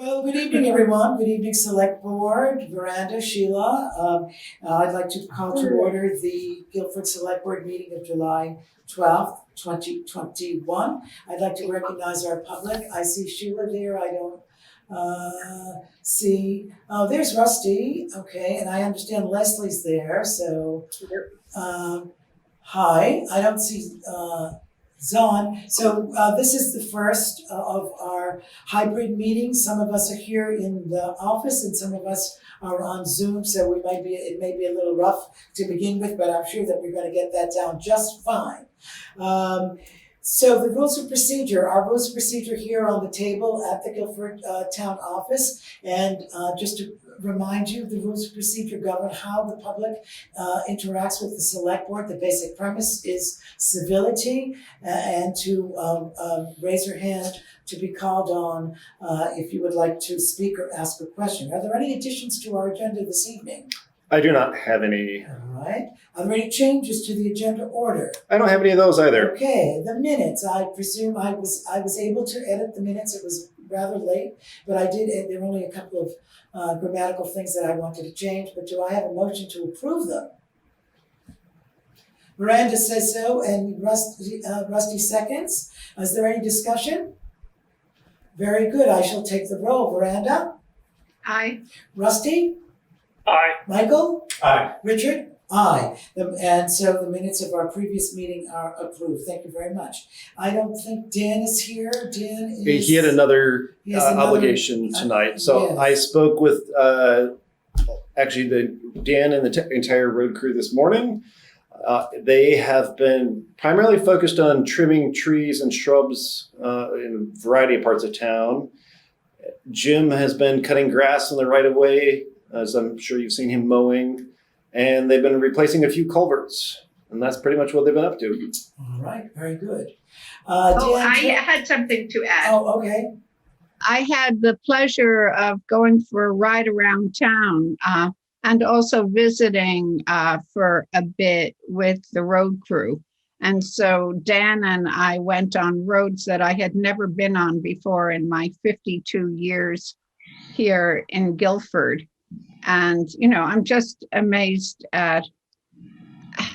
Well, good evening, everyone. Good evening, Select Board, Veranda, Sheila. I'd like to call to order the Guilford Select Board meeting of July 12th, 2021. I'd like to recognize our public. I see Sheila there. I don't see, oh, there's Rusty. Okay, and I understand Leslie's there. So, hi. I don't see Zon. So this is the first of our hybrid meetings. Some of us are here in the office and some of us are on Zoom, so it may be a little rough to begin with, but I'm sure that we're going to get that down just fine. So the rules of procedure, our rules of procedure here on the table at the Guilford Town Office, and just to remind you, the rules of procedure govern how the public interacts with the Select Board. The basic premise is civility and to raise your hand to be called on if you would like to speak or ask a question. Are there any additions to our agenda this evening? I do not have any. All right. Are there any changes to the agenda order? I don't have any of those either. Okay, the minutes. I presume I was able to edit the minutes. It was rather late, but I did. There were only a couple of grammatical things that I wanted to change. But do I have a motion to approve them? Miranda says so, and Rusty seconds. Is there any discussion? Very good. I shall take the roll. Miranda? Aye. Rusty? Aye. Michael? Aye. Richard? Aye. And so the minutes of our previous meeting are approved. Thank you very much. I don't think Dan is here. Dan is... He had another He has another obligation tonight. So yes. I spoke with actually Dan and the entire road crew this morning. They have been primarily focused on trimming trees and shrubs in a variety of parts of town. Jim has been cutting grass in the right of way, as I'm sure you've seen him mowing, and they've been replacing a few culverts, and that's pretty much what they've been up to. All right, very good. I Dan, had something to add. oh, okay. I had the pleasure of going for a ride around town and also visiting for a bit with the road crew. And so Dan and I went on roads that I had never been on before in my 52 years here in Guilford. And, you know, I'm just amazed at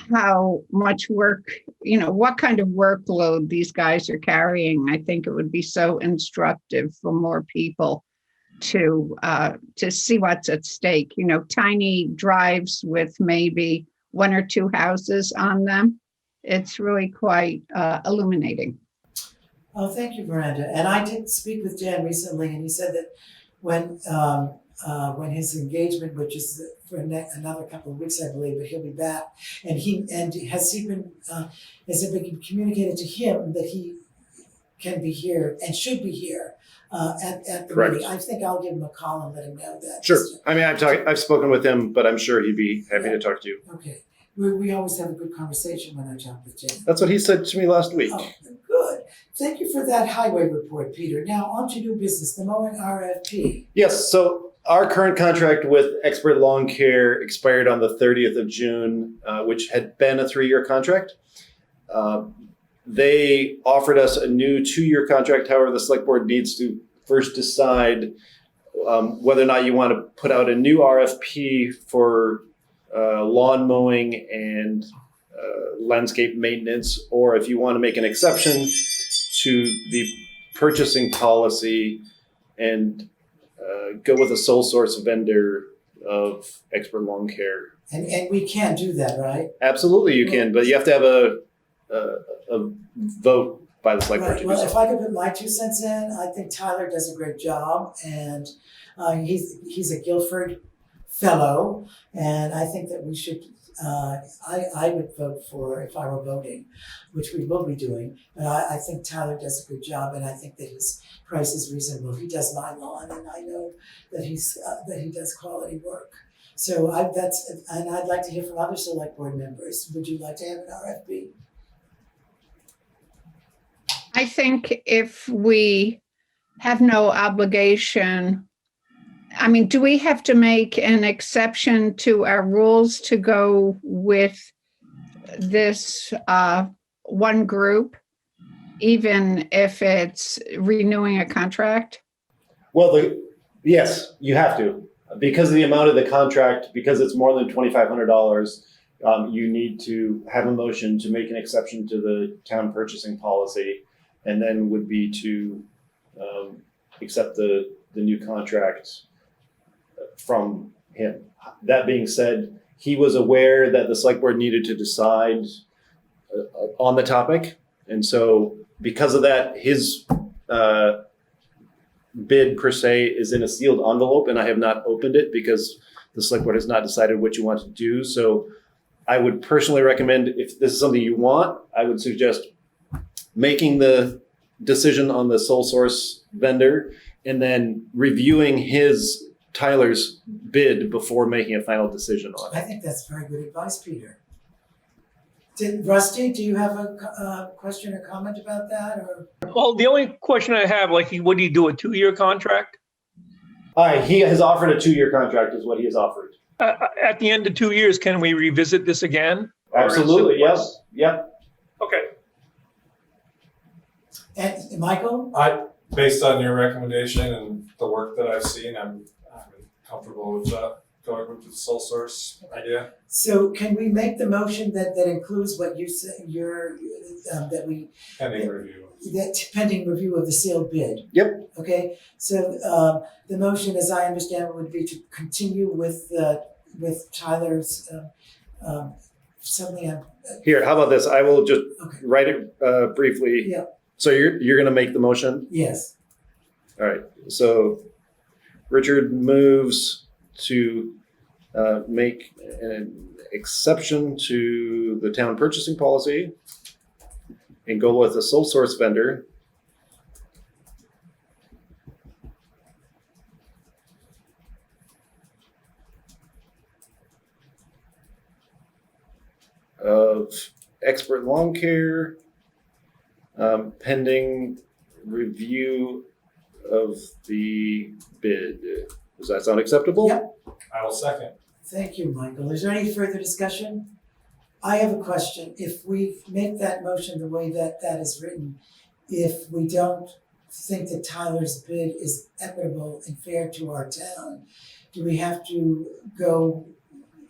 how much work, you know, what kind of workload these guys are carrying. I think it would be so instructive for more people to see what's at stake. You know, tiny drives with maybe one or two houses on them. It's really quite illuminating. Oh, thank you, Miranda. And I did speak with Dan recently, and he said that when his engagement, which is for another couple of weeks, I believe, but he'll be back. And has it been communicated to him that he can be here and should be here at the Correct. meeting? I think I'll give him a call and let him know that. Sure. I mean, I've spoken with him, but I'm sure he'd be happy to talk to you. Okay. We always have a good conversation when I talk with Jim. That's what he said to me last week. Oh, good. Thank you for that highway report, Peter. Now on to new business, the Mowing RFP. Yes, so our current contract with Expert Lawn Care expired on the 30th of June, which had been a 3-year contract. They offered us a new 2-year contract. However, the Select Board needs to first decide whether or not you want to put out a new RFP for lawn mowing and landscape maintenance, or if you want to make an exception to the purchasing policy and go with a sole source vendor of Expert Lawn Care. And we can do that, right? Absolutely, you can, but you have to have a vote by the Select Board Right. to do Well, so. if I could put my 2 cents in, I think Tyler does a great job, and he's a Guilford fellow, and I think that we should. I would vote for, if I were voting, which we will be doing. But I think Tyler does a good job, and I think that his price is reasonable. He does my lawn, and I know that he does quality work. So and I'd like to hear from other Select Board members. Would you like to have an RFP? I think if we have no obligation, I mean, do we have to make an exception to our rules to go with this one group, even if it's renewing a contract? Well, Yes, you have to. Because of the amount of the contract, because it's more than $2,500, you need to have a motion to make an exception to the town purchasing policy, and then would be to accept the new contract from him. That being said, he was aware that the select board needed to decide on the topic, and so because of that, his bid per se is in a sealed envelope, and I have not opened it because the select board has not decided what you want to do. So I would personally recommend, if this is something you want, I would suggest making the decision on the sole source vendor and then reviewing Tyler's bid before making a final decision on I it. think that's very good advice, Peter. Rusty, do you have a question or comment about that, or? Well, the only question I have, like, would he do a 2-year contract? He has offered a 2-year contract is what he has offered. At the end of 2 years, can we revisit this again? Or is it- Absolutely, yes, yep. Okay. And Michael? Based on your recommendation and the work that I've seen, I'm comfortable with going with the sole source idea. So can we make the motion that includes what you said, Pending review. that pending review of the sealed bid? Yep. Okay, so the motion, as I understand it, would be to continue with Tyler's something. Here, how about this? I will just Okay. write it briefly. Yeah. So you're gonna make the motion? Yes. All right, so Richard moves to make an exception to the town purchasing policy and go with a sole source vendor. Of expert lawn care, pending review of the bid. Does that sound acceptable? Yep. I will second. Thank you, Michael. Is there any further discussion? I have a question. If we make that motion the way that is written, if we don't think that Tyler's bid is equitable and fair to our town, do we have to go,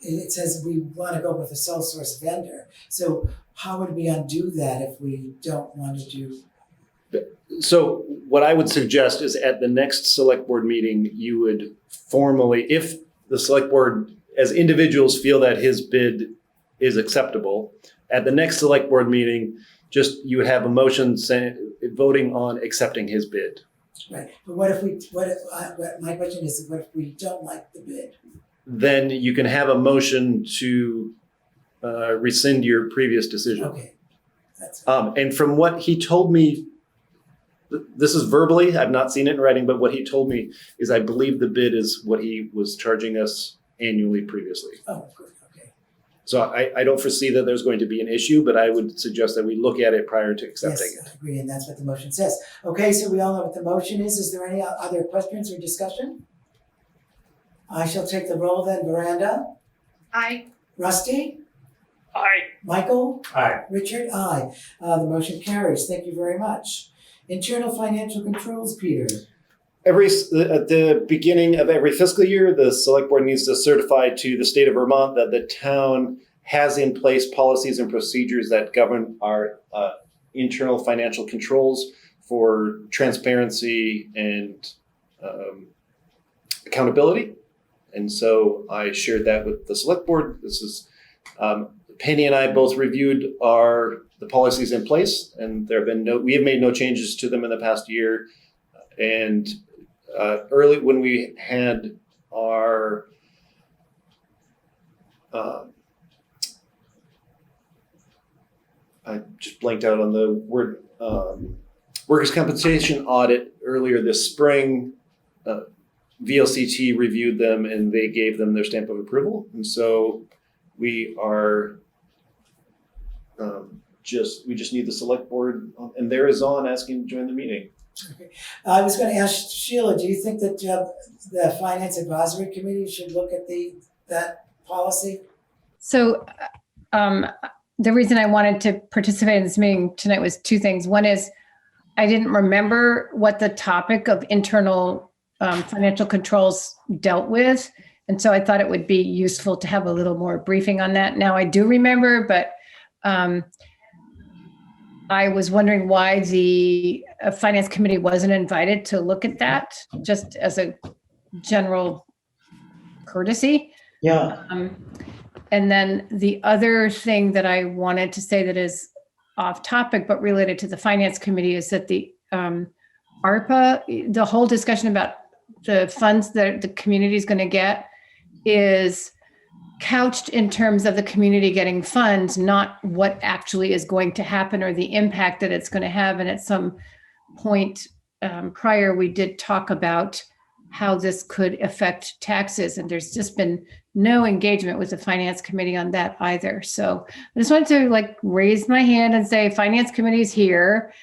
it says we want to go with a sole source vendor. So how would we undo that if we don't want to do? So what I would suggest is at the next select board meeting, you would formally, if the select board as individuals feel that his bid is acceptable, at the next select board meeting, just you would have a motion voting on accepting his bid. Right, but my question is, what if we don't like the bid? Then you can have a motion to rescind your previous decision. Okay, that's. And from what he told me, this is verbally, I've not seen it in writing, but what he told me is I believe the bid is what he was charging us annually previously. Oh, good, okay. So I don't foresee that there's going to be an issue, but I would suggest that we look at it prior to accepting Yes, it. I agree, and that's what the motion says. Okay, so we all know what the motion is. Is there any other questions or discussion? I shall take the roll then. Miranda? Aye. Rusty? Aye. Michael? Aye. Richard? Aye. The motion carries. Thank you very much. Internal financial controls, Peter. At the beginning of every fiscal year, the select board needs to certify to the state of Vermont that the town has in place policies and procedures that govern our internal financial controls for transparency and accountability. And so I shared that with the select board. This is Penny and I both reviewed the policies in place, and we have made no changes to them in the past year. And early when we had our I just blanked out on the word workers' compensation audit earlier this spring, VLCT reviewed them and they gave them their stamp of approval. And so we are we just need the select board, and there is on asking to join the meeting. Okay. I was going to ask Sheila, do you think that the Finance Advisory Committee should look at that policy? So the reason I wanted to participate in this meeting tonight was two things. One is I didn't remember what the topic of internal financial controls dealt with. And so I thought it would be useful to have a little more briefing on that. Now I do remember, but I was wondering why the finance committee wasn't invited to look at that, just as a general courtesy. Yeah. And then the other thing that I wanted to say that is off topic, but related to the finance committee, is that the ARPA, the whole discussion about the funds that the community is going to get is couched in terms of the community getting funds, not what actually is going to happen or the impact that it's going to have. And at some point prior, we did talk about how this could affect taxes, and there's just been no engagement with the finance committee on that either. So I just wanted to raise my hand and say, finance committee is here.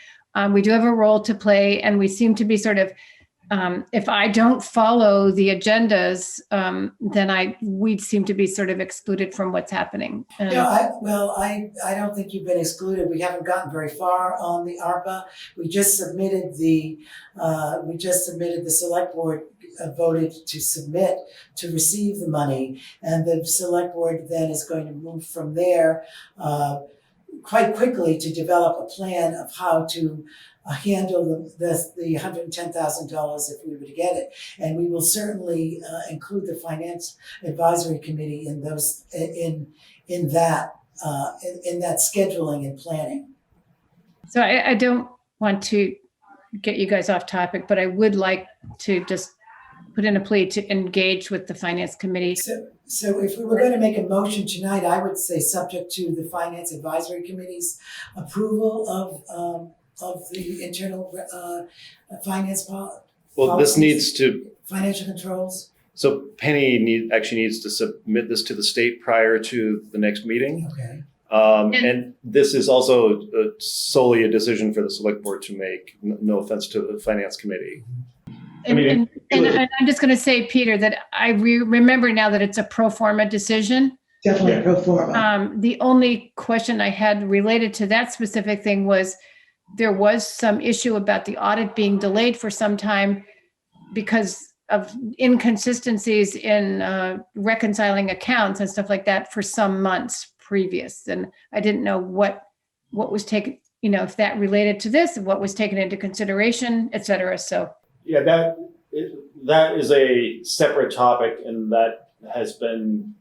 We do have a role to play, and we seem to be sort of, if I don't follow the agendas, then we'd seem to be sort of excluded from what's happening. I don't think you've been excluded. We haven't gotten very far on the ARPA. We just submitted the select board voted to submit to receive the money, and the select board then is going to move from there quite quickly to develop a plan of how to handle the $110,000 if we were to get it. And we will certainly include the Finance Advisory Committee in those in that scheduling and planning. So I don't want to get you guys off topic, but I would like to just put in a plea to engage with the Finance Committee. So if we were going to make a motion tonight, I would say subject to the Finance Advisory Committee's approval of the internal finance Well, this needs to, financial controls. so Penny needs to submit this to the state prior to the next meeting. Okay. And this is also solely a decision for the select board to make. No offense to the finance committee. And I'm just going to say, Peter, that I remember now that it's a pro forma decision. Definitely pro forma. The only question I had related to that specific thing was there was some issue about the audit being delayed for some time because of inconsistencies in reconciling accounts and stuff like that for some months previous. And I didn't know what was taken, if that related to this, what was taken into consideration, et cetera. So. Yeah, that is a separate topic, and that has been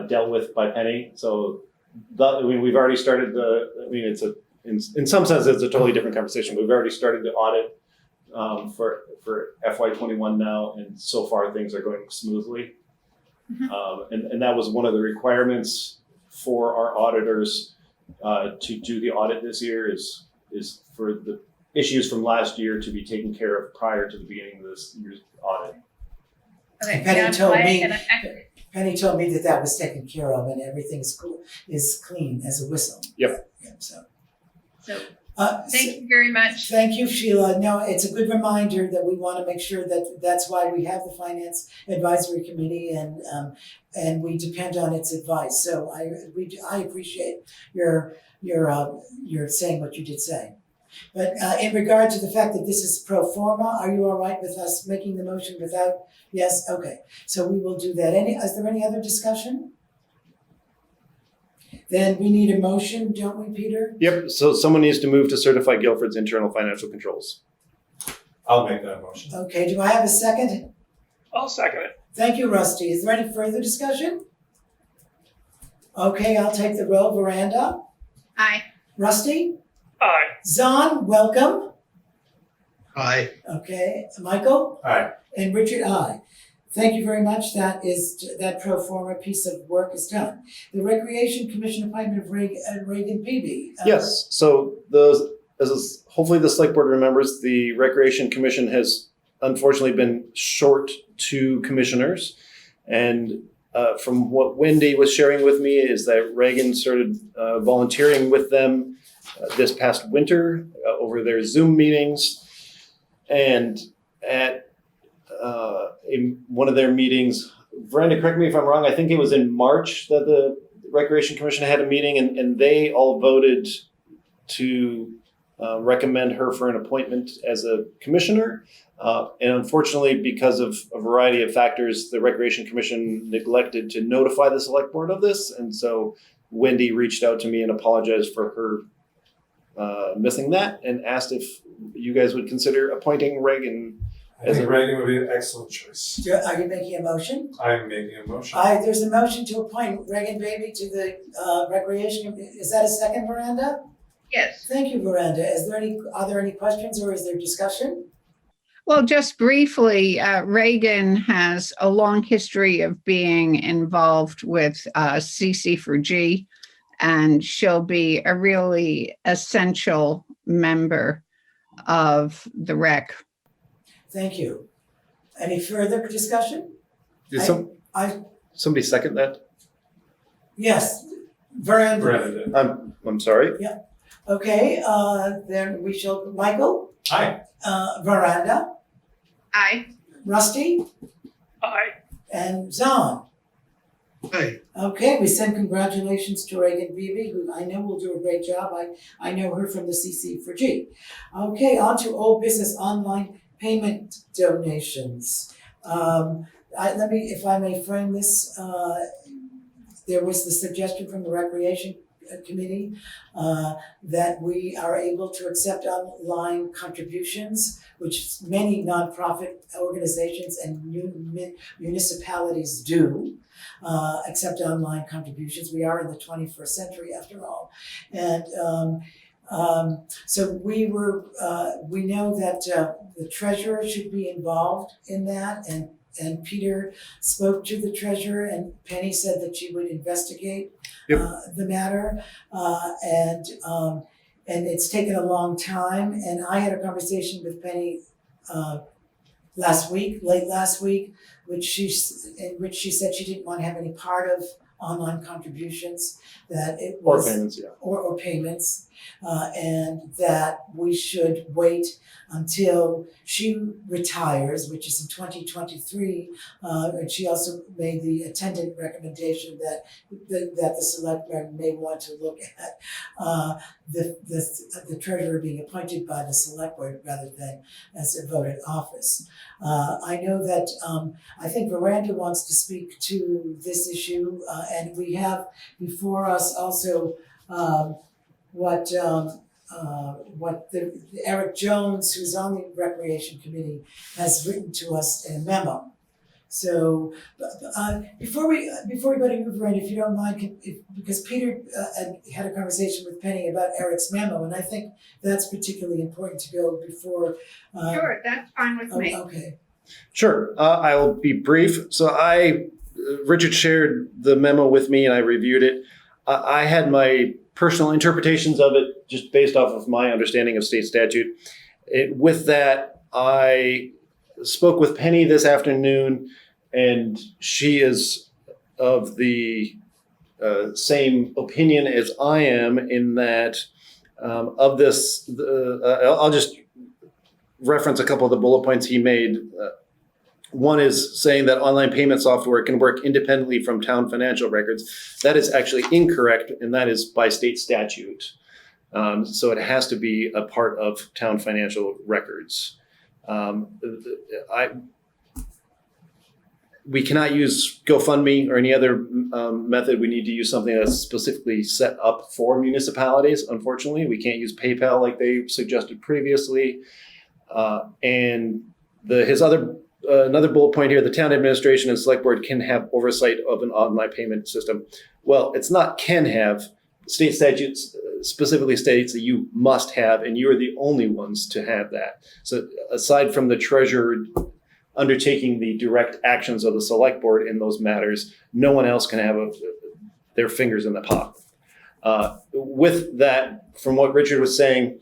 dealt with by Penny. So, we've already started in some sense, it's a totally different conversation. We've already started the audit for FY21 now, and so far things are going smoothly. Mm-hmm. And that was one of the requirements for our auditors to do the audit this year is for the issues from last year to be taken care of prior to the beginning of this year's audit. Okay, Penny told me that was taken care of and everything is clean as a whistle. Yep. So thank you very much. Thank you, Sheila. No, it's a good reminder that we want to make sure that that's why we have the Finance Advisory Committee and we depend on its advice. So I appreciate your saying what you did say. But in regard to the fact that this is pro forma, are you all right with us making the motion without? Yes? Okay. So we will do that. Is there any other discussion? Then we need a motion, don't we, Peter? Yep, so someone needs to move to certify Guilford's internal financial controls. I'll make that motion. Okay, do I have a second? I'll second it. Thank you, Rusty. Is there any further discussion? Okay, I'll take the roll. Veranda? Aye. Rusty? Aye. Zahn, welcome. Aye. Okay, Michael? Aye. And Richard, aye. Thank you very much. That pro forma piece of work is done. The Recreation Commission appointment of Ragan Beebe. Yes, so hopefully the select board remembers, the Recreation Commission has unfortunately been short 2 commissioners. And from what Wendy was sharing with me is that Ragan started volunteering with them this past winter over their Zoom meetings. And at in one of their meetings, Brenda, correct me if I'm wrong, I think it was in March that the Recreation Commission had a meeting and they all voted to recommend her for an appointment as a commissioner. And unfortunately, because of a variety of factors, the Recreation Commission neglected to notify the Select Board of this. And so Wendy reached out to me and apologized for her missing that and asked if you guys would consider appointing Ragan. I think Ragan would be an excellent choice. Are you making a motion? I'm making a motion. There's a motion to appoint Ragan Beebe to the Recreation. Is that a second, Miranda? Yes. Thank you, Miranda. Are there any questions or is there discussion? Well, just briefly, Ragan has a long history of being involved with CC4G, and she'll be a really essential member of the rec. Thank you. Any further discussion? Did I somebody second that? Yes, Miranda. Miranda did. I'm sorry. Okay, then we shall, Michael, Aye. Miranda, Aye. Rusty, Aye. and Zon. Aye. Okay, we send congratulations to Ragan Beebe, who I know will do a great job. I know her from the CC4G. Okay, on to old business online payment donations. If I may frame this, there was the suggestion from the Recreation Committee that we are able to accept online contributions, which many nonprofit organizations and municipalities do. Accept online contributions. We are in the 21st century after all. And so we know that the treasurer should be involved in that, and Peter spoke to the treasurer, and Penny said that she would investigate the matter. And it's taken a long time, and I had a conversation with Penny late last week, in which she said she didn't want to have any part of online contributions, that it was or payments, and that we should wait until she retires, which is in 2023. And she also made the attendant recommendation that the selectmen may want to look at the treasurer being appointed by the select board rather than as a voted office. I know that I think Miranda wants to speak to this issue, and we have before us also what Eric Jones, who's on the Recreation Committee, has written to us in a memo. So before we go to you, Miranda, if you don't mind, because Peter had a conversation with Penny about Eric's memo, and I think that's particularly important to go before. Sure, that's fine with me. Okay. Sure. I'll be brief. So Richard shared the memo with me and I reviewed it. I had my personal interpretations of it just based off of my understanding of state statute. With that, I spoke with Penny this afternoon, and she is of the same opinion as I am in that of this. I'll just reference a couple of the bullet points he made. One is saying that online payment software can work independently from town financial records. That is actually incorrect, and that is by state statute. So it has to be a part of town financial records. We cannot use GoFundMe or any other method. We need to use something that's specifically set up for municipalities. Unfortunately, we can't use PayPal like they suggested previously. And another bullet point here, the town administration and select board can have oversight of an online payment system. Well, it's not can have. State statutes specifically states that you must have, and you are the only ones to have that. So aside from the treasurer undertaking the direct actions of the select board in those matters, no one else can have their fingers in the pot. With that, from what Richard was saying,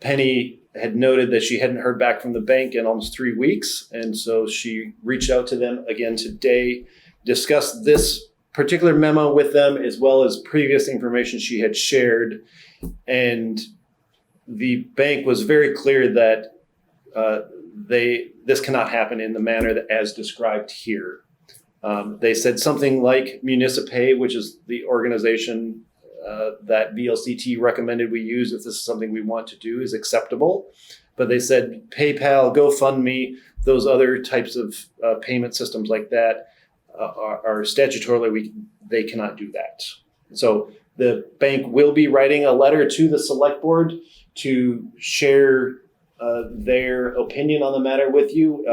Penny had noted that she hadn't heard back from the bank in almost 3 weeks. And so she reached out to them again today, discussed this particular memo with them, as well as previous information she had shared. And the bank was very clear that this cannot happen in the manner that as described here. They said something like Municipay, which is the organization that VLCT recommended we use if this is something we want to do is acceptable. But they said PayPal, GoFundMe, those other types of payment systems like that are statutorily, they cannot do that. So the bank will be writing a letter to the select board to share their opinion on the matter with you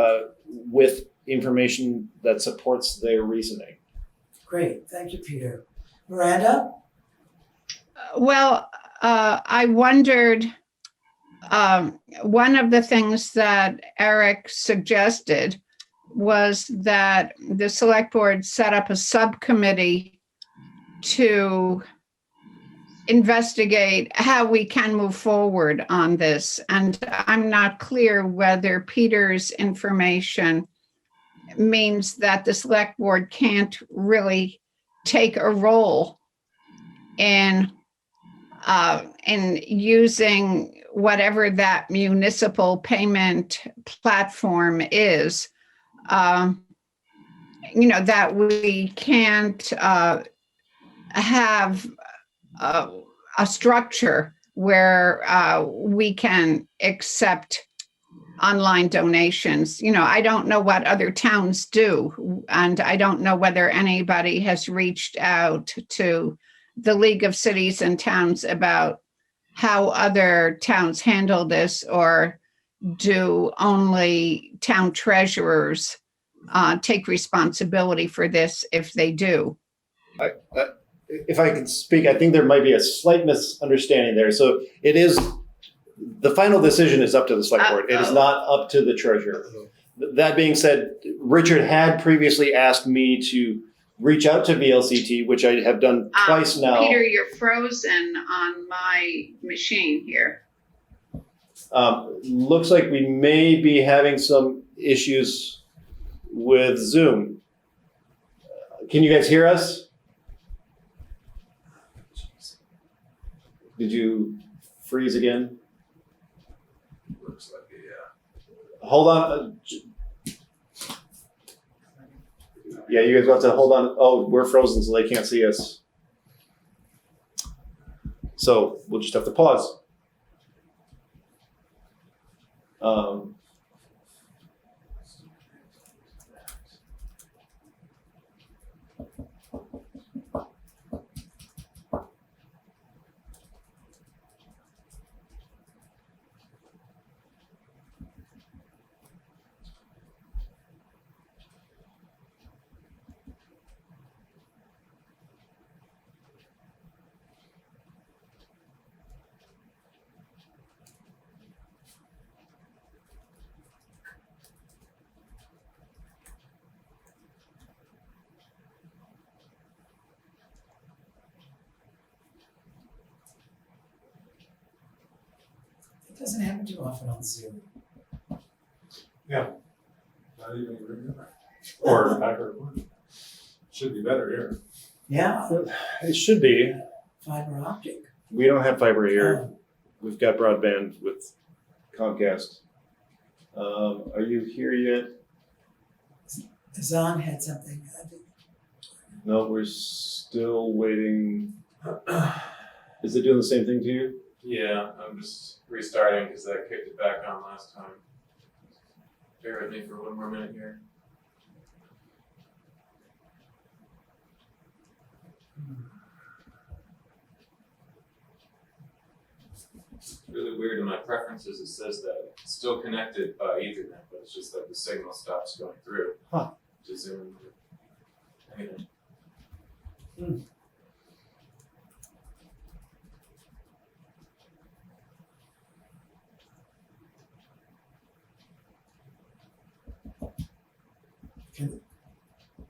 with information that supports their reasoning. Great, thank you, Peter. Miranda? Well, I wondered, one of the things that Eric suggested was that the select board set up a subcommittee to investigate how we can move forward on this. And I'm not clear whether Peter's information means that the select board can't really take a role in using whatever that municipal payment platform is. That we can't have a structure where we can accept online donations. I don't know what other towns do, and I don't know whether anybody has reached out to the League of Cities and Towns about how other towns handle this, or do only town treasurers take responsibility for this if they do? If I could speak, I think there might be a slight misunderstanding there. So it is, the final decision is up to the select board. It is not up to the treasurer. That being said, Richard had previously asked me to reach out to VLCT, which I have done twice now. Peter, you're frozen on my machine here. Looks like we may be having some issues with Zoom. Can you guys hear us? Did you freeze again? Looks like it, yeah. Hold on. Yeah, you guys want to hold on. Oh, we're frozen, so they can't see us. So we'll just have to pause. It doesn't happen too often on Zoom. Yeah. Not even agreeing. Or Packer. Should be better here. Yeah, It should be. fiber optic. We don't have fiber here. We've got broadband with Comcast. Are you here yet? Zahn had something. No, we're still waiting. Is it doing the same thing to you? Yeah, I'm just restarting because I kicked it back on last time. Bear with me for one more minute here. It's really weird in my preferences. It says that it's still connected by Ethernet, but it's just that the signal stops going through to Zoom. Anything.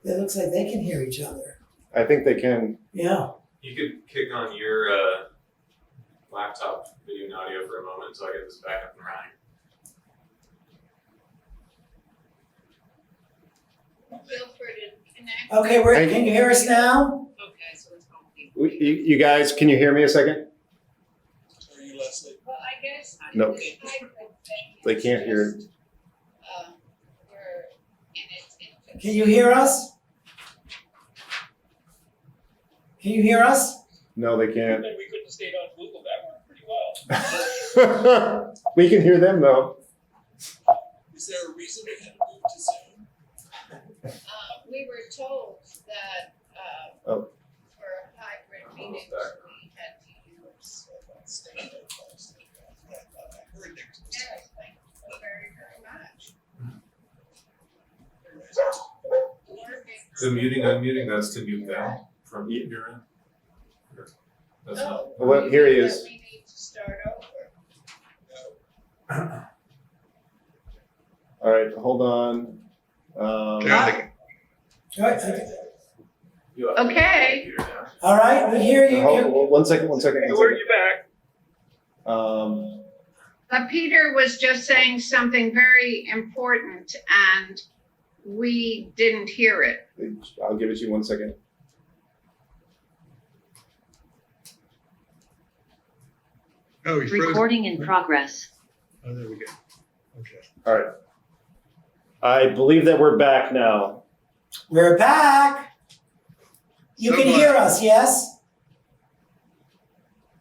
It looks like they can hear each other. I think they can. Yeah. You could kick on your laptop video and audio for a moment until I get this back up and running. Guilford and connect. Okay, can you hear us now? Okay, so it's going You guys, can you hear me a second? Are you Leslie? Well, I guess. No. They can't hear. Can you hear us? Can you hear us? No, they can't. And we could have stayed on Google, that worked pretty well. We can hear them though. Is there a reason we had to move to Zoom? We were told that Oh. for hybrid meetings, we had to use. I heard next. Yes, thank you very, very much. The muting, unmuting, that's to mute them from your end? Or that's not, Well, here he is. We need to start over. All right, hold on. All right, Okay. all right, we hear you. Hold, one second. Where are you back? Peter was just saying something very important and we didn't hear it. I'll give it to you 1 second. Oh, he's frozen. Recording in progress. Oh, there we go. Okay. All right. I believe that we're back now. We're back. You can hear us, yes?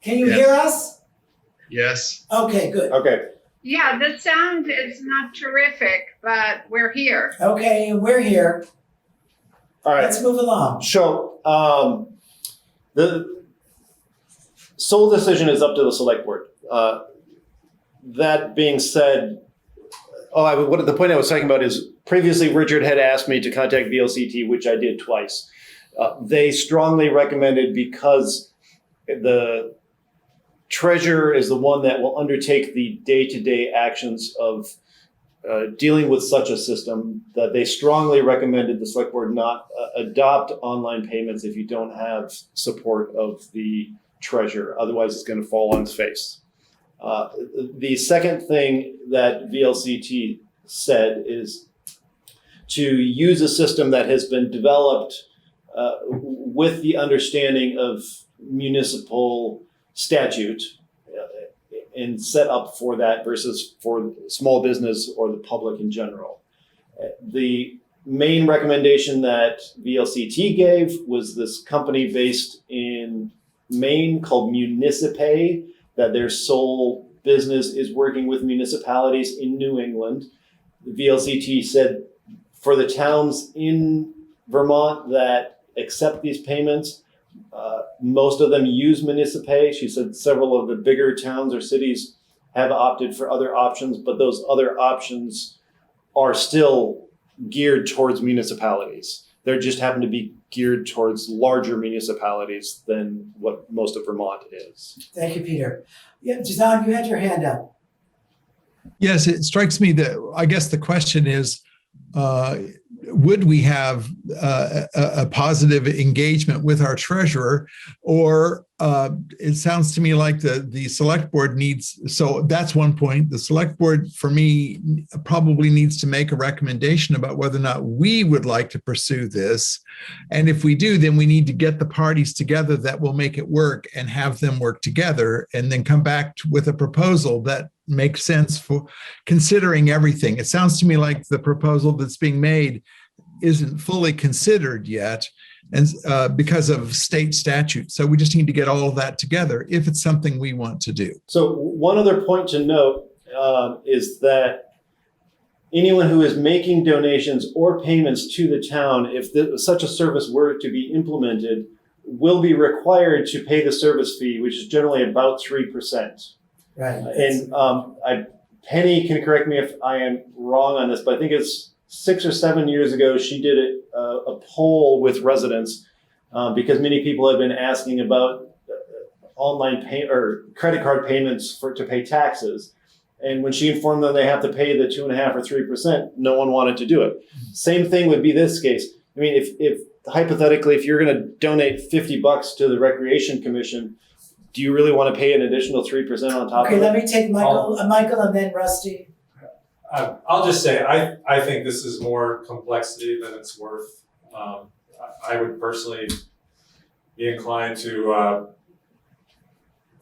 Can you Yes. hear us? Yes. Okay, good. Okay. Yeah, the sound is not terrific, but we're here. Okay, we're here. All right. Let's move along. So, the sole decision is up to the select board. That being said, the point I was talking about is previously Richard had asked me to contact VLCT, which I did twice. They strongly recommended, because the treasurer is the one that will undertake the day-to-day actions of dealing with such a system, that they strongly recommended the select board not adopt online payments if you don't have support of the treasurer. Otherwise, it's going to fall on its face. The second thing that VLCT said is to use a system that has been developed with the understanding of municipal statute and set up for that versus for small business or the public in general. The main recommendation that VLCT gave was this company based in Maine called Municipay, that their sole business is working with municipalities in New England. The VLCT said for the towns in Vermont that accept these payments, most of them use Municipay. She said several of the bigger towns or cities have opted for other options, but those other options are still geared towards municipalities. They just happen to be geared towards larger municipalities than what most of Vermont is. Thank you, Peter. Yeah, John, you had your hand up. Yes, it strikes me that I guess the question is, would we have a positive engagement with our treasurer, or it sounds to me like the select board needs, so that's one point. The select board, for me, probably needs to make a recommendation about whether or not we would like to pursue this. And if we do, then we need to get the parties together that will make it work and have them work together, and then come back with a proposal that makes sense for considering everything. It sounds to me like the proposal that's being made isn't fully considered yet, and because of state statute. So we just need to get all of that together if it's something we want to do. So one other point to note is that anyone who is making donations or payments to the town, if such a service were to be implemented, will be required to pay the service fee, which is generally about 3%. Right. And Penny can correct me if I am wrong on this, but I think it's 6 or 7 years ago, she did a poll with residents because many people have been asking about online pay or credit card payments to pay taxes. And when she informed them they have to pay the 2.5% or 3%, no one wanted to do it. Same thing would be this case. I mean, if hypothetically, if you're going to donate $50 to the Recreation Commission, do you really want to pay an additional 3% on top Okay, of it? let me take Michael and then Rusty. I'll just say, I think this is more complexity than it's worth. I would personally be inclined to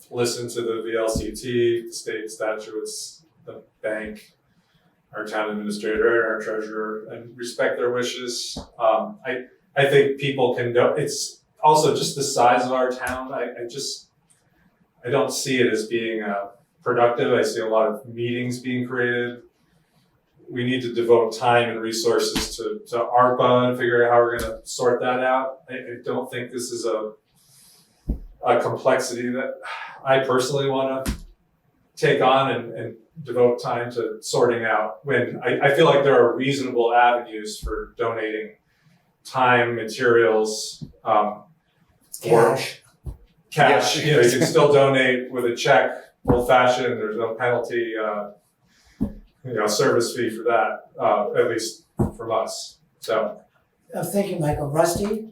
listen to the VLCT, the state statutes, the bank, our town administrator, and our treasurer, and respect their wishes. I think people can it's also just the size of our town, I don't see it as being productive. I see a lot of meetings being created. We need to devote time and resources to ARPA and figure out how we're gonna sort that out. I don't think this is a complexity that I personally wanna take on and devote time to sorting out, when I feel like there are reasonable avenues for donating time, materials, or Cash. cash. Yeah. You know, you can still donate with a check, old fashioned, there's no penalty, service fee for that, at least from us, so. Thank you, Michael. Rusty?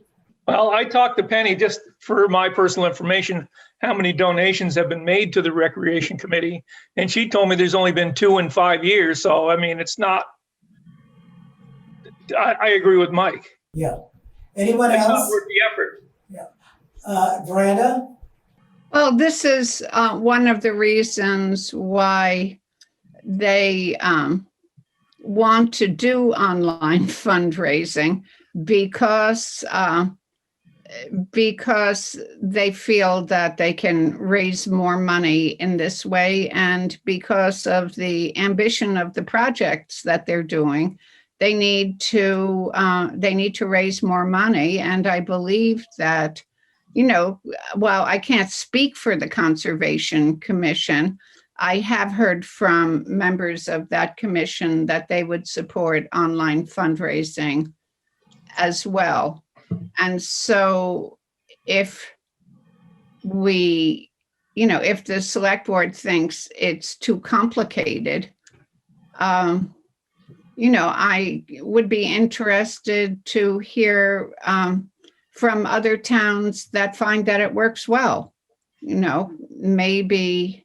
Well, I talked to Penny just for my personal information, how many donations have been made to the Recreation Committee. And she told me there's only been 2 in 5 years. So, I mean, it's not, I agree with Mike. Yeah. Anyone It's else? not worth the effort. Veranda? Well, this is one of the reasons why they want to do online fundraising, because they feel that they can raise more money in this way, and because of the ambition of the projects that they're doing, they need to raise more money. And I believe that, while I can't speak for the Conservation Commission, I have heard from members of that commission that they would support online fundraising as well. And so if if the select board thinks it's too complicated, I would be interested to hear from other towns that find that it works well. Maybe,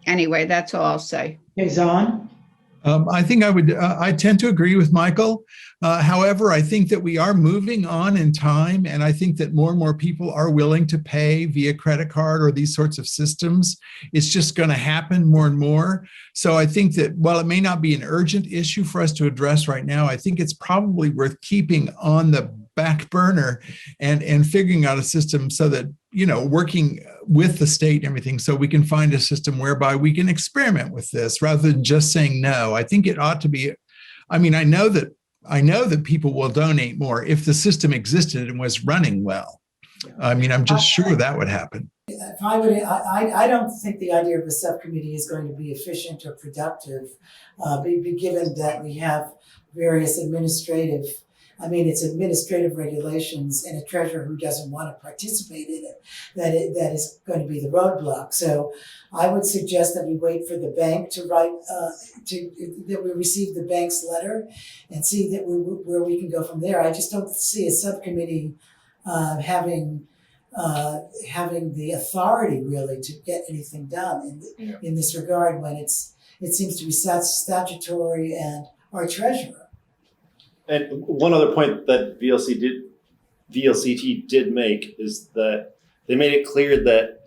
anyway, that's all I'll say. Hey, Zon? I think I tend to agree with Michael. However, I think that we are moving on in time, and I think that more and more people are willing to pay via credit card or these sorts of systems. It's just going to happen more and more. So I think that while it may not be an urgent issue for us to address right now, I think it's probably worth keeping on the back burner and figuring out a system so that, working with the state and everything, so we can find a system whereby we can experiment with this rather than just saying no. I think it ought to be, I know that people will donate more if the system existed and was running well. I'm just sure that would happen. If I don't think the idea of a subcommittee is going to be efficient or productive, given that we have various administrative regulations and a treasurer who doesn't want to participate in it, that is going to be the roadblock. So I would suggest that we wait for the bank to write, that we receive the bank's letter and see where we can go from there. I just don't see a subcommittee having the authority really to get anything done in this regard when it seems to be statutory and our treasurer. And one other point that VLCT did make is that they made it clear that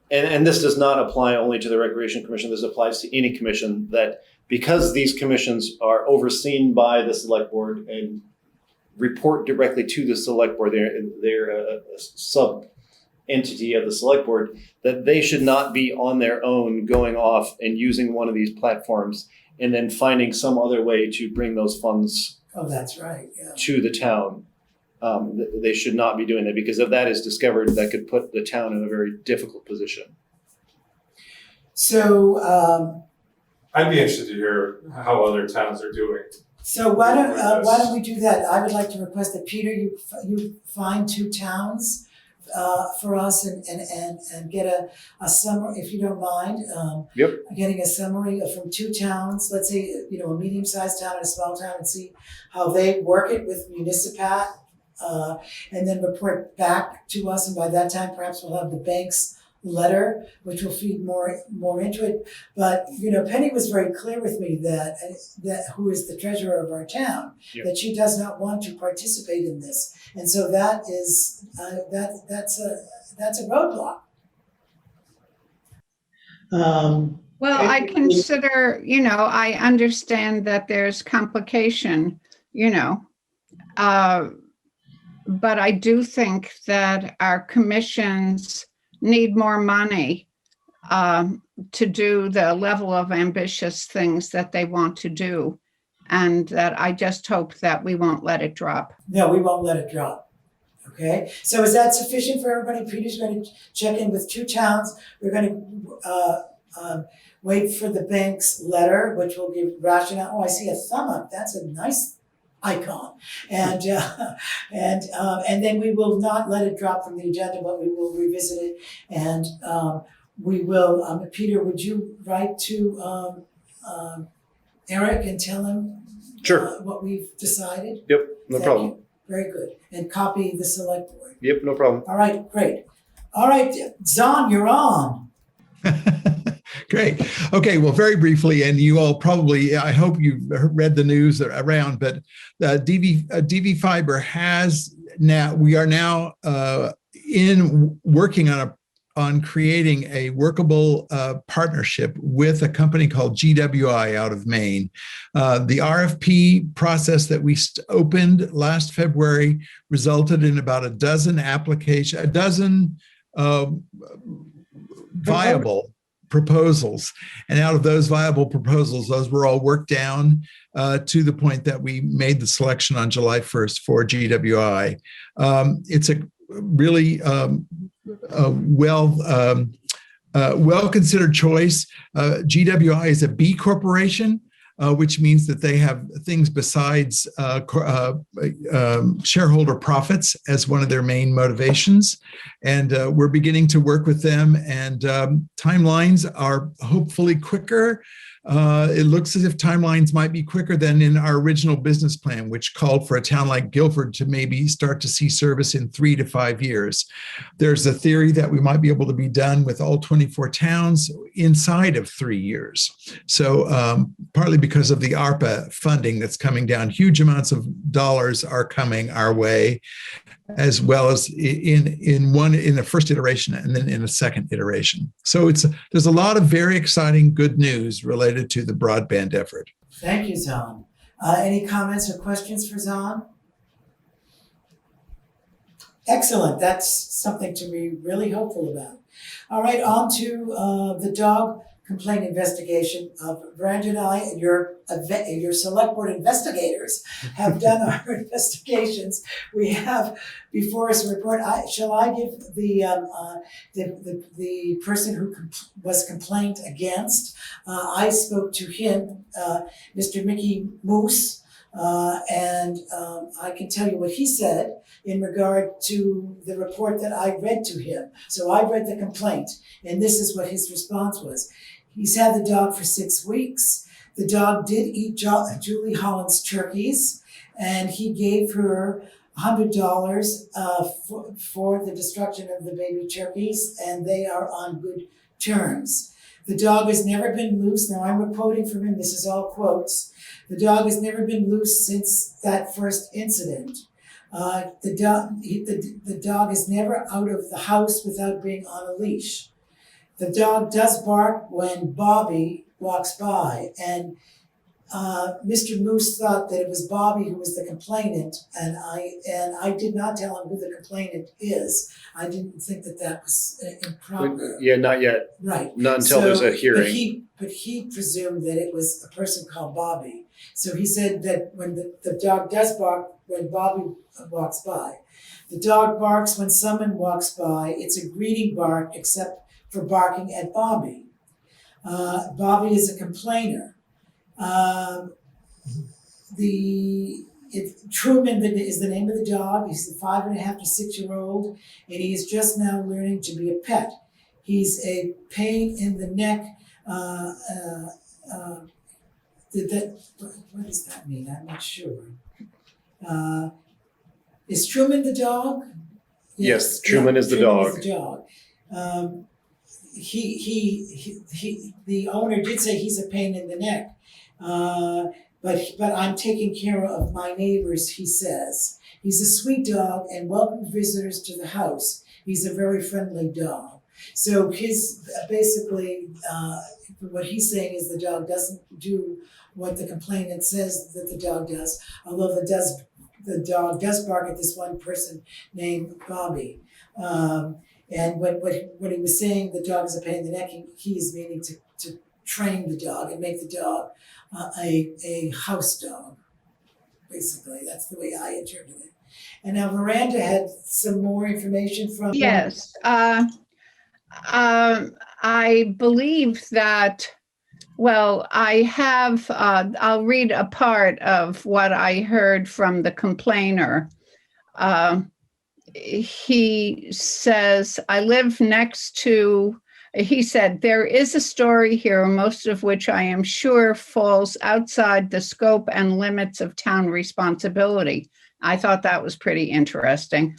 and this does not apply only to the Recreation Commission, this applies to any commission, that because these commissions are overseen by the Select Board and report directly to the Select Board, they're a sub entity of the Select Board, that they should not be on their own going off and using one of these platforms and then finding some other way to bring those funds that's right. Yeah. to the town. They should not be doing that, because if that is discovered, that could put the town in a very difficult position. So I'd be interested to hear how other towns are doing. So why don't we do that? I would like to request that Peter, you find 2 towns for us and get a summary, if you don't mind. Yep. Getting a summary from 2 towns, let's say, a medium-sized town and a small town, and see how they work it with Municipat, and then report back to us. And by that time, perhaps we'll have the bank's letter, which will feed more into it. But Penny was very clear with me that who is the treasurer of our town, that she does not want to participate in this, and so that is that's a roadblock. Well, I consider, I understand that there's complication, but I do think that our commissions need more money to do the level of ambitious things that they want to do. And that I just hope that we won't let it drop. No, we won't let it drop. Okay, so is that sufficient for everybody? Peter's going to check in with 2 towns. We're going to wait for the bank's letter, which will give rationale. Oh, I see a thumb up. That's a nice icon. And then we will not let it drop from the agenda, but we will revisit it. And we will, Peter, would you write to Eric and tell him Sure. what we've decided? Yep, no Thank problem. you. Very good. And copy the select board. Yep, no problem. All right, great. All right, Zon, you're on. Great. Okay. Well, very briefly, and you all probably, I hope you've read the news around, but DVFiber has now, we are now working on creating a workable partnership with a company called GWI out of Maine. The RFP process that we opened last February resulted in about a dozen viable proposals. And out of those viable proposals, those were all worked down to the point that we made the selection on July 1st for GWI. It's a really well-considered choice. GWI is a B corporation, which means that they have things besides shareholder profits as one of their main motivations. And we're beginning to work with them, and timelines are hopefully quicker. It looks as if timelines might be quicker than in our original business plan, which called for a town like Guilford to maybe start to see service in 3 to 5 years. There's a theory that we might be able to be done with all 24 towns inside of 3 years. So partly because of the ARPA funding that's coming down, huge amounts of dollars are coming our way, as well as in the first iteration and then in a second iteration. So there's a lot of very exciting good news related to the broadband effort. Thank you, Zon. Any comments or questions for Zon? Excellent. That's something to be really hopeful about. All right, on to the dog complaint investigation. Brandon and I, and your select board investigators, have done our investigations. We have before us a report. Shall I give the person who was complained against? I spoke to him, Mr. Mickey Moose, and I can tell you what he said in regard to the report that I read to him. So I read the complaint, and this is what his response was. He's had the dog for 6 weeks. The dog did eat Julie Holland's turkeys, and he gave her $100 for the destruction of the baby turkeys, and they are on good terms. The dog has never been loose. Now I'm quoting from him. This is all quotes. The dog has never been loose since that first incident. The dog is never out of the house without being on a leash. The dog does bark when Bobby walks by, and Mr. Moose thought that it was Bobby who was the complainant, and I did not tell him who the complainant is. I didn't think that was improper. Yeah, not yet. Right. Not until there's a hearing. But he presumed that it was a person called Bobby. So he said that when the dog does bark when Bobby walks by. The dog barks when someone walks by. It's a greeting bark, except for barking at Bobby. Bobby is a complainer. Truman is the name of the dog. He's a 5.5 to 6 year old, and he is just now learning to be a pet. He's a pain in the neck. What does that mean? I'm not sure. Is Truman the dog? Yes, Truman is the dog. Is the dog. The owner did say he's a pain in the neck, but I'm taking care of my neighbors, he says. He's a sweet dog and welcomes visitors to the house. He's a very friendly dog. So what he's saying is the dog doesn't do what the complainant says that the dog does, although the the dog does bark at this one person named Bobby. And what he was saying, the dog is a pain in the neck, he is meaning to train the dog and make the dog a house dog. Basically, that's the way I interpret it. And now Miranda had some more information from. Yes. I believe that, well, I have, I'll read a part of what I heard from the complainer. He says, I live next to, he said, there is a story here, most of which I am sure falls outside the scope and limits of town responsibility. I thought that was pretty interesting.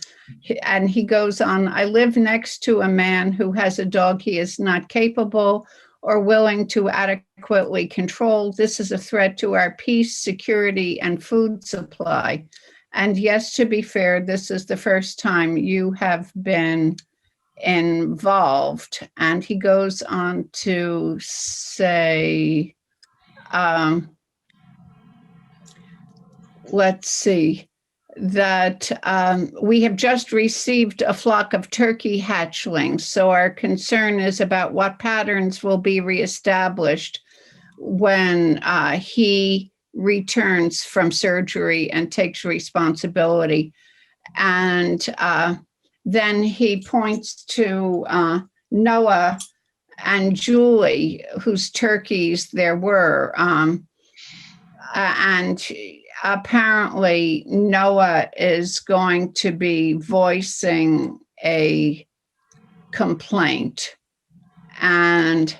And he goes on, I live next to a man who has a dog he is not capable or willing to adequately control. This is a threat to our peace, security, and food supply. And yes, to be fair, this is the first time you have been involved. And he goes on to say, let's see, that we have just received a flock of turkey hatchlings. So our concern is about what patterns will be reestablished when he returns from surgery and takes responsibility. And then he points to Noah and Julie, whose turkeys there were. And apparently Noah is going to be voicing a complaint. And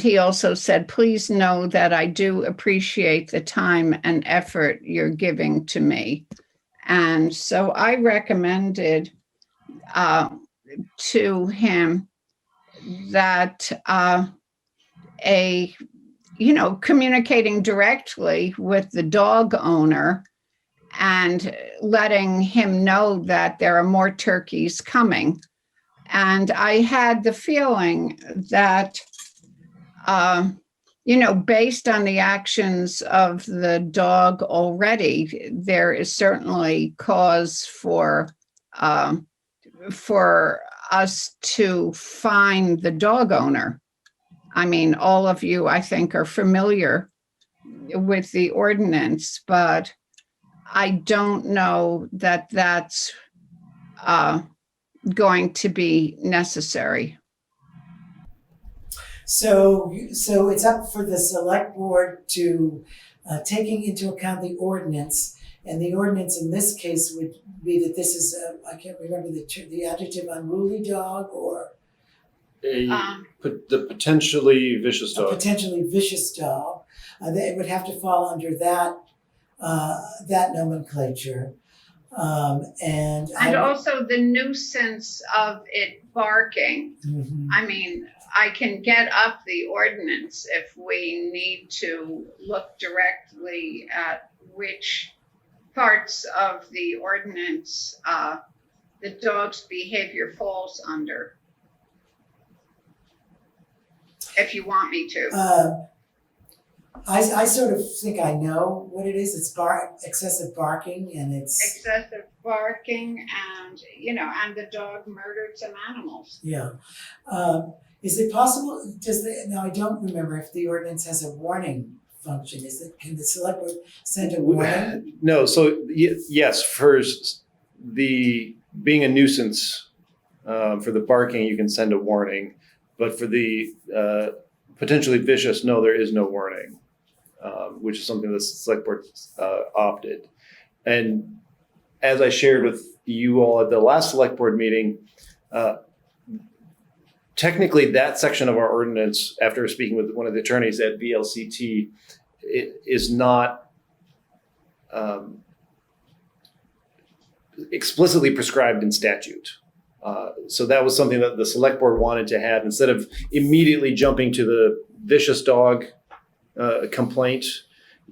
he also said, please know that I do appreciate the time and effort you're giving to me. And so I recommended to him that communicating directly with the dog owner and letting him know that there are more turkeys coming. And I had the feeling that, based on the actions of the dog already, there is certainly cause for us to find the dog owner. I mean, all of you, I think, are familiar with the ordinance, but I don't know that that's going to be necessary. So it's up for the select board to taking into account the ordinance, and the ordinance in this case would be that this is I can't remember the adjective, unruly dog or the potentially vicious dog. A potentially vicious dog. It would have to fall under that nomenclature. And also the nuisance of it barking. Mm-hmm. I mean, I can get up the ordinance if we need to look directly at which parts of the ordinance the dog's behavior falls under. If you want me to. I sort of think I know what it is. It's excessive barking, and it's excessive barking, and and the dog murdered some animals. Yeah. Is it possible? Now I don't remember if the ordinance has a warning function. Can the select board send a warning? No. So yes, for the being a nuisance, for the barking, you can send a warning. But for the potentially vicious, no, there is no warning, which is something the select board opted. And as I shared with you all at the last select board meeting, technically that section of our ordinance, after speaking with one of the attorneys at VLCT, is not explicitly prescribed in statute. So that was something that the select board wanted to have instead of immediately jumping to the vicious dog complaint.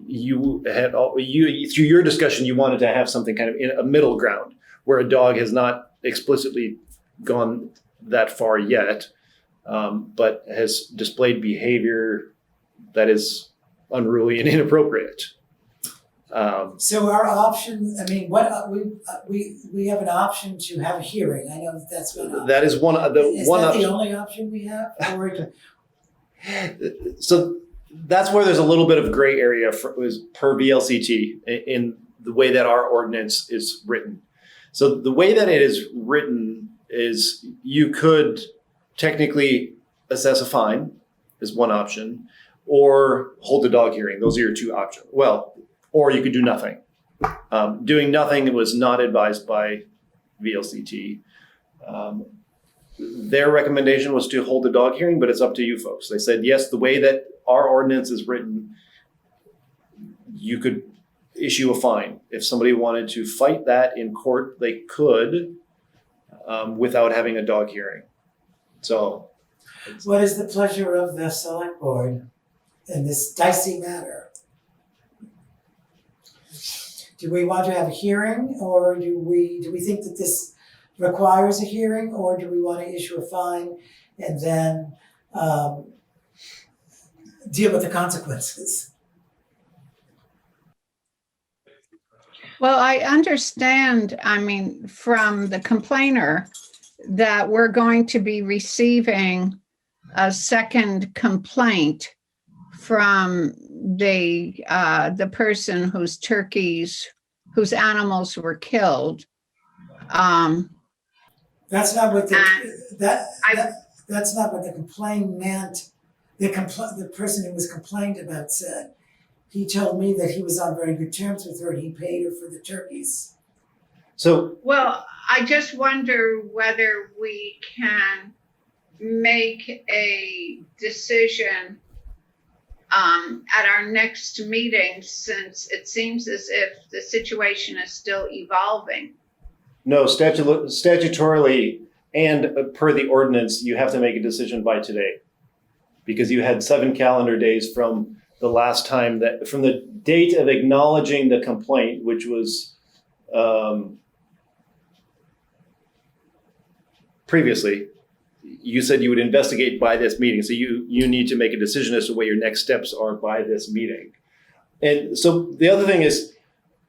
You had through your discussion, you wanted to have something kind of in a middle ground where a dog has not explicitly gone that far yet, but has displayed behavior that is unruly and inappropriate. So our option, I mean, what, we have an option to have a hearing. I know that that's one option. That is one of the Is one that option. the only option we have? Or So that's where there's a little bit of gray area per VLCT in the way that our ordinance is written. So the way that it is written is you could technically assess a fine is one option, or hold a dog hearing. Those are your two options. Well, or you could do nothing. Doing nothing was not advised by VLCT. Their recommendation was to hold a dog hearing, but it's up to you folks. They said, yes, the way that our ordinance is written, you could issue a fine. If somebody wanted to fight that in court, they could, without having a dog hearing. So. what is the pleasure of the select board in this dicey matter? Do we want to have a hearing, or do we think that this requires a hearing, or do we want to issue a fine and then deal with the consequences? Well, I understand, I mean, from the complainer that we're going to be receiving a second complaint from the person whose animals were killed. That's not what that's not what the complainant, the person who was complained about said. He told me that he was on very good terms with her and he paid her for the turkeys. So. Well, I just wonder whether we can make a decision at our next meeting, since it seems as if the situation is still evolving. No, statutorily and per the ordinance, you have to make a decision by today, because you had 7 calendar days from the last time from the date of acknowledging the complaint, which was previously. You said you would investigate by this meeting, so you need to make a decision as to what your next steps are by this meeting. And so the other thing is,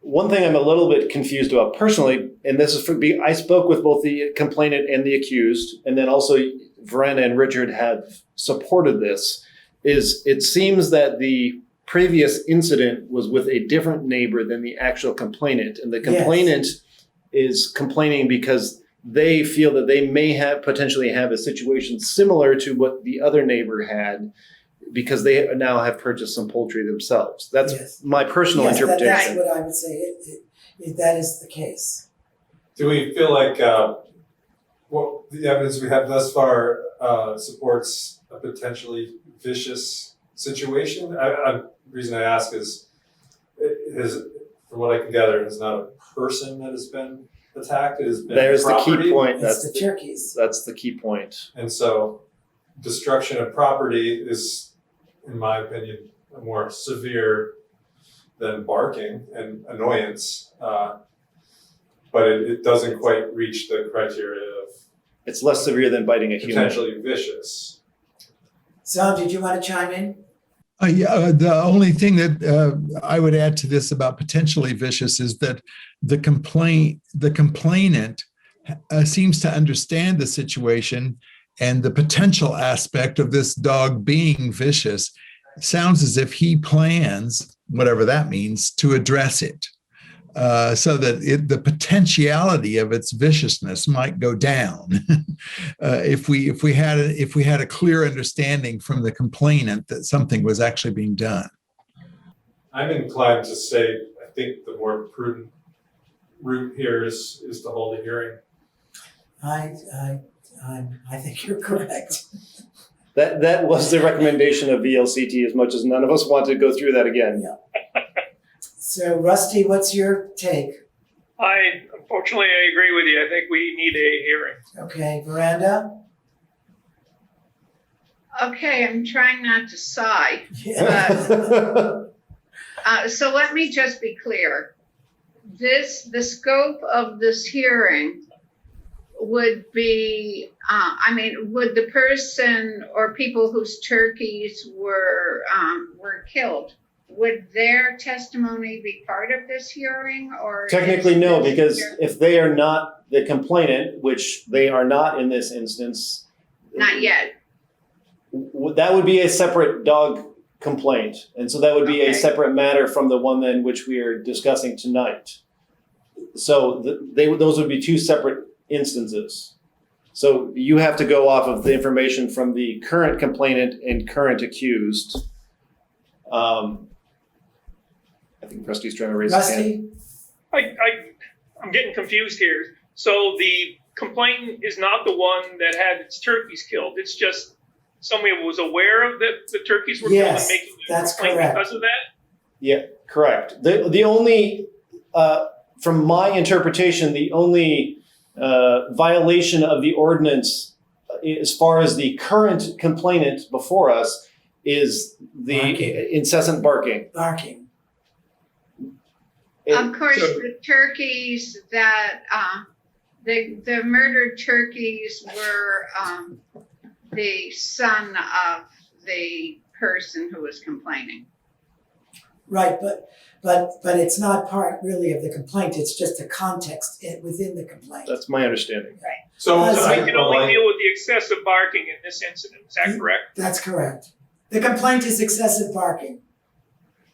one thing I'm a little bit confused about personally, and this is I spoke with both the complainant and the accused, and then also Verena and Richard have supported this, is it seems that the previous incident was with a different neighbor than the actual complainant. And the complainant is complaining because they feel that they may potentially have a situation similar to what the other neighbor had, because they now have purchased some poultry themselves. That's my personal interpretation. That's what I would say. That is the case. Do we feel like what the evidence we have thus far supports a potentially vicious situation? The reason I ask is, from what I can gather, it's not a person that has been attacked. It has been There's property. the key point. It's the turkeys. That's the key point. And so destruction of property is, in my opinion, more severe than barking and annoyance. But it doesn't quite reach the criteria of It's less severe than biting a human. potentially vicious. So, did you want to chime in? The only thing that I would add to this about potentially vicious is that the complainant seems to understand the situation and the potential aspect of this dog being vicious. Sounds as if he plans, whatever that means, to address it, so that the potentiality of its viciousness might go down if we had a clear understanding from the complainant that something was actually being done. I'm inclined to say I think the more prudent route here is to hold a hearing. I think you're correct. That was the recommendation of VLCT, as much as none of us want to go through that again. Yeah. So, Rusty, what's your take? Unfortunately, I agree with you. I think we need a hearing. Okay, Miranda? Okay, I'm trying not to sigh. Yeah. So let me just be clear. The scope of this hearing would be, would the person or people whose turkeys were killed, would their testimony be part of this hearing or? Technically, is no, this because here- if they are not the complainant, which they are not in this instance. Not yet. That would be a separate dog complaint. And so that would be Okay. a separate matter from the one then which we are discussing tonight. So those would be two separate instances. So you have to go off of the information from the current complainant and current accused. I think Rusty's trying to raise his hand. Rusty? I'm getting confused here. So the complainant is not the one that had its turkeys killed. It's just somebody was aware of that the turkeys were killed Yes, and making a that's complaint correct. because of that? Yeah, correct. The only, from my interpretation, the only violation of the ordinance as far as the current complainant before us is the Barking. incessant barking. Barking. Of course, So- the turkeys that, the murdered turkeys were, the son of the person who was complaining. Right, but it's not part really of the complaint, it's just a context within the complaint. That's my understanding. So Uh, So so- we can only deal with the excessive barking in this incident. Is that correct? That's correct. The complaint is excessive barking.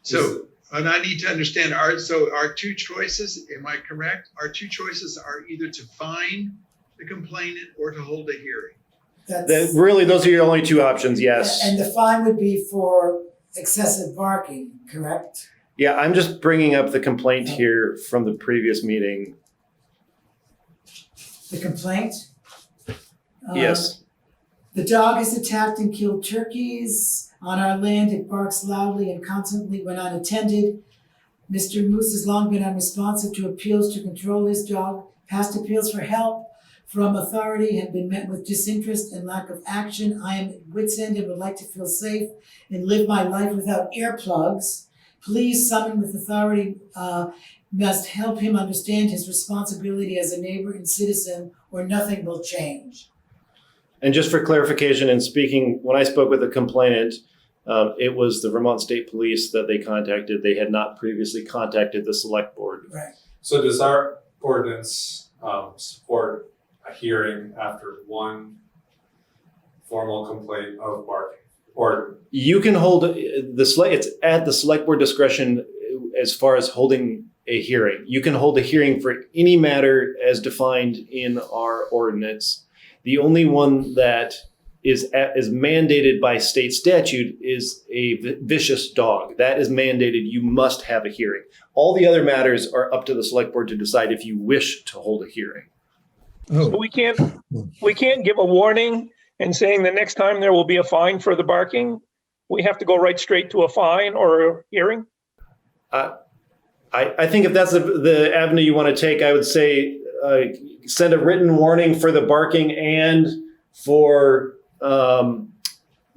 So, and I need to understand, our two choices, am I correct? Our two choices are either to fine the complainant or to hold a hearing. That's, Really, those are your only two options, yes. and the fine would be for excessive barking, correct? Yeah, I'm just bringing up the complaint here from the previous meeting. The complaint? Yes. The dog has attacked and killed turkeys on our land. It barks loudly and constantly when unattended. Mr. Moose has long been unresponsive to appeals to control his dog. Past appeals for help from authority have been met with disinterest and lack of action. I am at wit's end and would like to feel safe and live my life without earplugs. Please, someone with authority must help him understand his responsibility as a neighbor and citizen, or nothing will change. And just for clarification, in speaking, when I spoke with the complainant, it was the Vermont State Police that they contacted. They had not previously contacted the select board. Right. So does our ordinance support a hearing after one formal complaint of barking? Or You can hold it's at the select board discretion as far as holding a hearing. You can hold a hearing for any matter as defined in our ordinance. The only one that is mandated by state statute is a vicious dog. That is mandated. You must have a hearing. All the other matters are up to the select board to decide if you wish to hold a hearing. Oh, We can't give a warning and saying the next time there will be a fine for the barking. We have to go right straight to a fine or a hearing. I think if that's the avenue you want to take, I would say send a written warning for the barking and for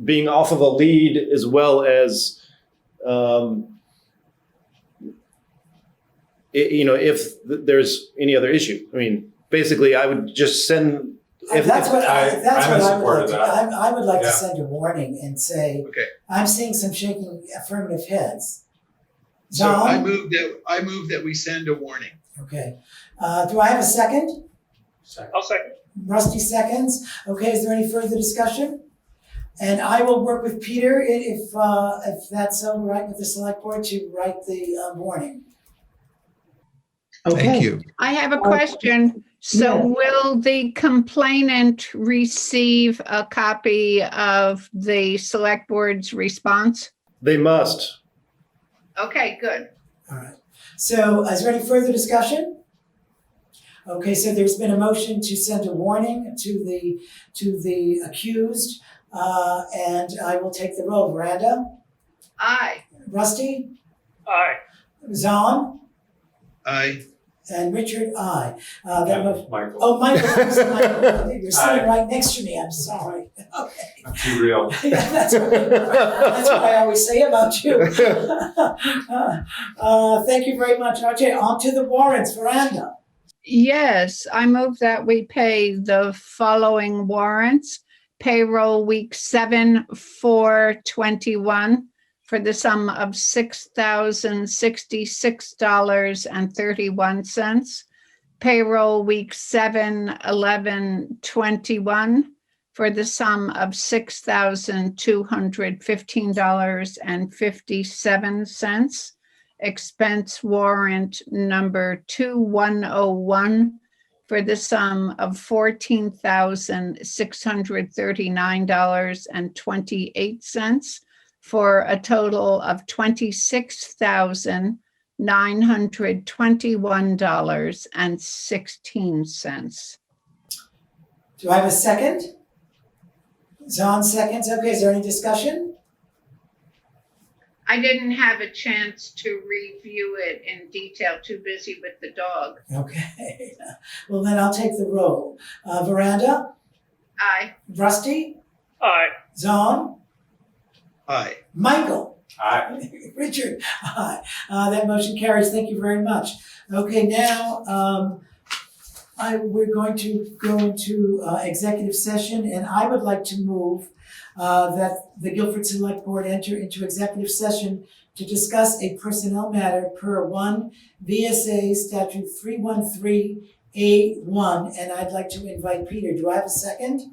being off of a lead, as well as if there's any other issue. I mean, basically, I would just send. That's what I I'm in would like support to, of that. I would like Yeah. to send a warning and say, Okay. I'm seeing some shaking affirmative heads. So I John? move that we send a warning. Okay. Do I have a second? I'll second. Rusty seconds. Okay, is there any further discussion? And I will work with Peter if that's all right with the select board to write the warning. thank you. I have a question. So will the complainant receive a copy of the select board's response? They must. Okay, good. All right. So is there any further discussion? Okay, so there's been a motion to send a warning to the accused, and I will take the roll. Miranda? Aye. Rusty? Aye. Zon? Aye. And Richard? Aye. That motion. Michael, Oh, Michael, you're sitting Aye. right next to me, I'm sorry. Okay. I'm too real. Yeah, that's what I always say about you. Thank you very much, RJ. On to the warrants, Miranda. Yes, I move that we pay the following warrants. Payroll week 7/4/21, for the sum of $6,066.31. Payroll week 7/11/21 for the sum of $6,215.57. Expense warrant number 2101 for the sum of $14,639.28 for a total of $26,921.16. Do I have a second? Zahn seconds. Okay, is there any discussion? I didn't have a chance to review it in detail, too busy with the dog. Okay. Well, then I'll take the roll. Veranda? Aye. Rusty? Aye. Zahn? Aye. Michael? Aye. Richard? Aye. That motion carries. Thank you very much. Okay, now we're going to go into executive session, and I would like to move that the Guilford Select Board enter into executive session to discuss a personnel matter per 1 VSA Statute 313A1, and I'd like to invite Peter. Do I have a second?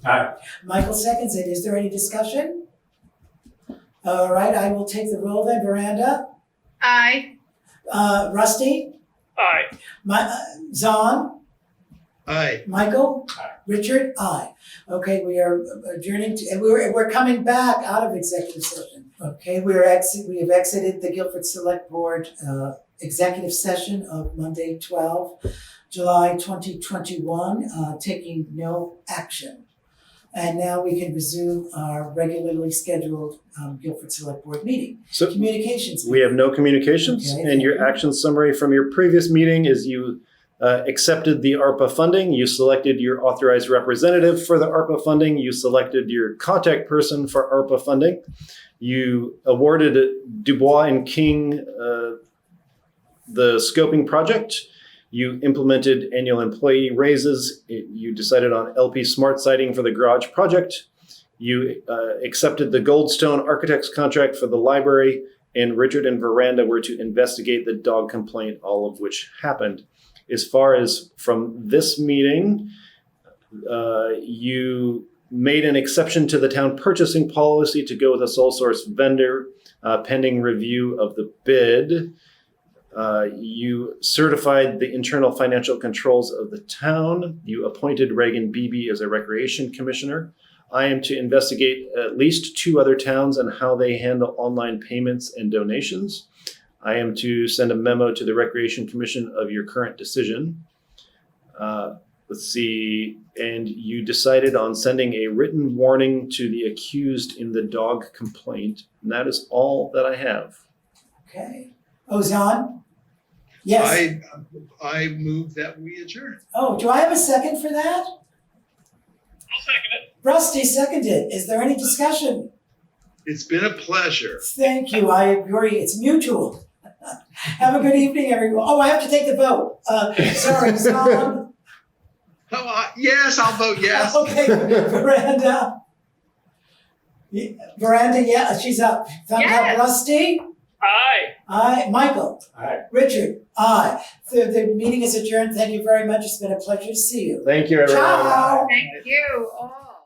Aye. Michael seconds it. Is there any discussion? All right, I will take the roll then. Veranda? Aye. Rusty? Aye. Zahn? Aye. Michael? Aye. Richard? Aye. Okay, we are adjourning to, and we're coming back out of executive session. Okay, we have exited the Guilford Select Board executive session of Monday, 12 July 2021, taking no action. And now we can resume our regularly scheduled Guilford Select Board meeting. So Communications. we have no communications, Okay. and your action summary from your previous meeting is you accepted the ARPA funding, you selected your authorized representative for the ARPA funding, you selected your contact person for ARPA funding, you awarded Dubois and King the scoping project, you implemented annual employee raises, you decided on LP smart siding for the garage project, you accepted the Goldstone Architects contract for the library, and Richard and Veranda were to investigate the dog complaint, all of which happened. As far as from this meeting, you made an exception to the town purchasing policy to go with a sole source vendor pending review of the bid. You certified the internal financial controls of the town. You appointed Ragan Beebe as a recreation commissioner. I am to investigate at least 2 other towns and how they handle online payments and donations. I am to send a memo to the Recreation Commission of your current decision. Let's see, and you decided on sending a written warning to the accused in the dog complaint. And that is all that I have. Okay. Zahn? Yes. I move that we adjourn. Oh, do I have a second for that? I'll second it. Rusty seconded. Is there any discussion? It's been a pleasure. Thank you. I agree. It's mutual. Have a good evening, everyone. Oh, I have to take the vote. Sorry, Zahn. Yes, I'll vote yes. Okay, Veranda. Veranda, yeah, she's up. Thumbs up, Yes. Rusty. Aye. Aye. Michael. Aye. Richard. Aye. The meeting is adjourned. Thank you very much. It's been a pleasure to see you. Thank you, everyone. Ciao. Thank you all.